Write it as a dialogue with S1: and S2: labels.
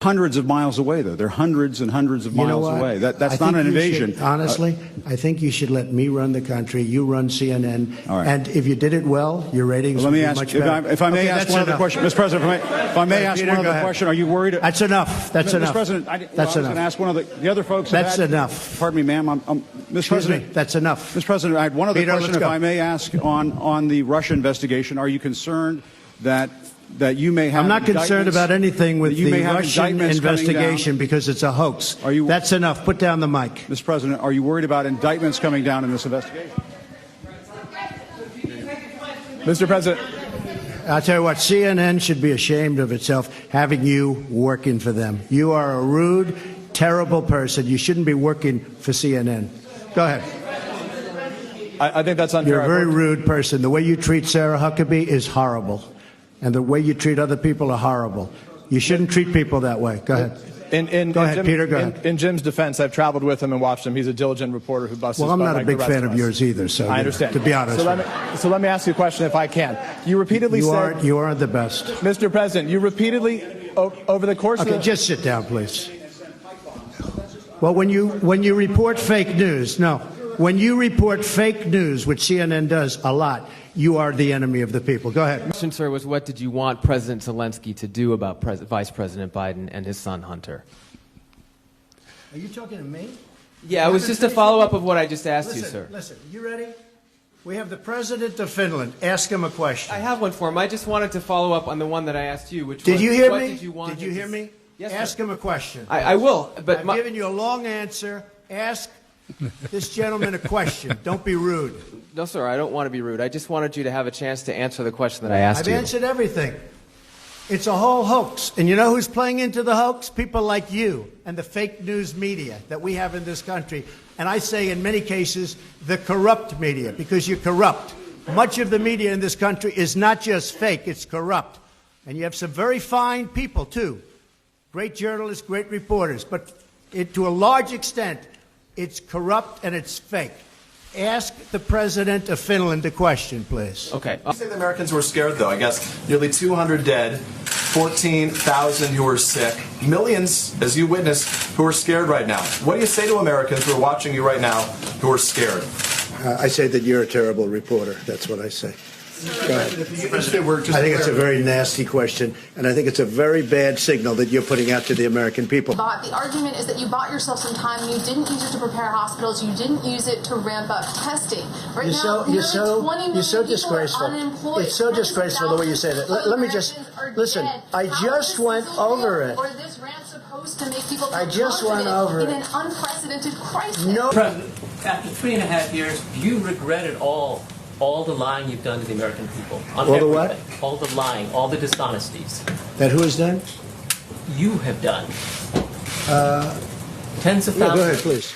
S1: hundreds of miles away, though. They're hundreds and hundreds of miles away. That's not an invasion.
S2: Honestly, I think you should let me run the country. You run CNN.
S1: All right.
S2: And if you did it well, your ratings would be much better.
S1: If I may ask one other question. Mr. President, if I may ask one other question, are you worried?
S2: That's enough. That's enough.
S1: Mr. President, I was
S2: enough.
S1: going to ask one of the other folks.
S2: That's enough.
S1: Pardon me, ma'am. Mr. President,
S2: that's enough.
S1: Mr. President, I had one other question, if I may ask, on the Russia investigation. Are you concerned that you may have?
S2: I'm not concerned about anything with the Russian investigation because it's a hoax. That's enough. Put down the mic.
S1: Mr. President, are you worried about indictments coming down in this investigation?
S3: Mr. President.
S2: I'll tell you what, CNN should be ashamed of itself having you working for them. You are a rude, terrible person. You shouldn't be working for CNN. Go ahead.
S3: I think that's unfair.
S2: You're a very rude person. The way you treat Sarah Huckabee is horrible. And the way you treat other people are horrible. You shouldn't treat people that way. Go ahead. Go ahead, Peter. Go ahead.
S3: In Jim's defense, I've traveled with him and watched him. He's a diligent reporter who busts his butt.
S2: Well, I'm not a big fan of yours either, so
S3: I understand.
S2: To be honest.
S3: So let me ask you a question, if I can. You repeatedly said
S2: you aren't the best,
S3: Mr. President. You repeatedly over the course of
S2: just sit down, please. Well, when you report fake news, when you report fake news, which CNN does a lot, you are the enemy of the people. Go ahead.
S4: My question, sir, was what did you want President Zelensky to do about Vice President Biden and his son Hunter?
S2: Are you talking to me?
S4: Yeah, it was just a follow-up of what I just asked you, sir.
S2: Listen, you ready? We have the President of Finland. Ask him a question.
S4: I have one for him. I just wanted to follow up on the one that I asked you, which was,
S2: Did you hear
S4: what
S2: me?
S4: did you want
S2: Did you hear me?
S4: Yes,
S2: Ask him a question.
S4: I will, but
S2: I've given you a long answer. Ask this gentleman a question. Don't be rude.
S4: No, sir, I don't want to be rude. I just wanted you to have a chance to answer the question that I asked you.
S2: I've answered everything. It's a whole hoax. And you know who's playing into the hoax? People like you and the fake news media that we have in this country. And I say in many cases, the corrupt media, because you're corrupt. Much of the media in this country is not just fake, it's corrupt. And you have some very fine people, too. Great journalists, great reporters. But to a large extent, it's corrupt and it's fake. Ask the President of Finland a question, please.
S4: Okay.
S5: You say the Americans were scared, though. I guess nearly 200 dead, 14,000 who are sick, millions, as you witnessed, who are scared right now. What do you say to Americans who are watching you right now who are scared?
S2: I say that you're a terrible reporter. That's what I say. Go ahead. I think it's a very nasty question, and I think it's a very bad signal that you're putting out to the American people.
S6: The argument is that you bought yourself some time. You didn't use it to prepare hospitals. You didn't use it to ramp up testing. Right now,
S2: you're so disgraceful. It's so disgraceful the way you say that. Let me just listen. I just went over it.
S6: Or this rant supposed to make people
S2: I just went over it
S6: in an unprecedented crisis.
S2: No.
S7: President, after 3.5 years, do you regret it all the lying you've done to the American people? On
S2: all the what?
S7: All the lying, all the dishonesties.
S2: That who has done?
S7: You have done. Tens of thousands.
S2: Go ahead, please.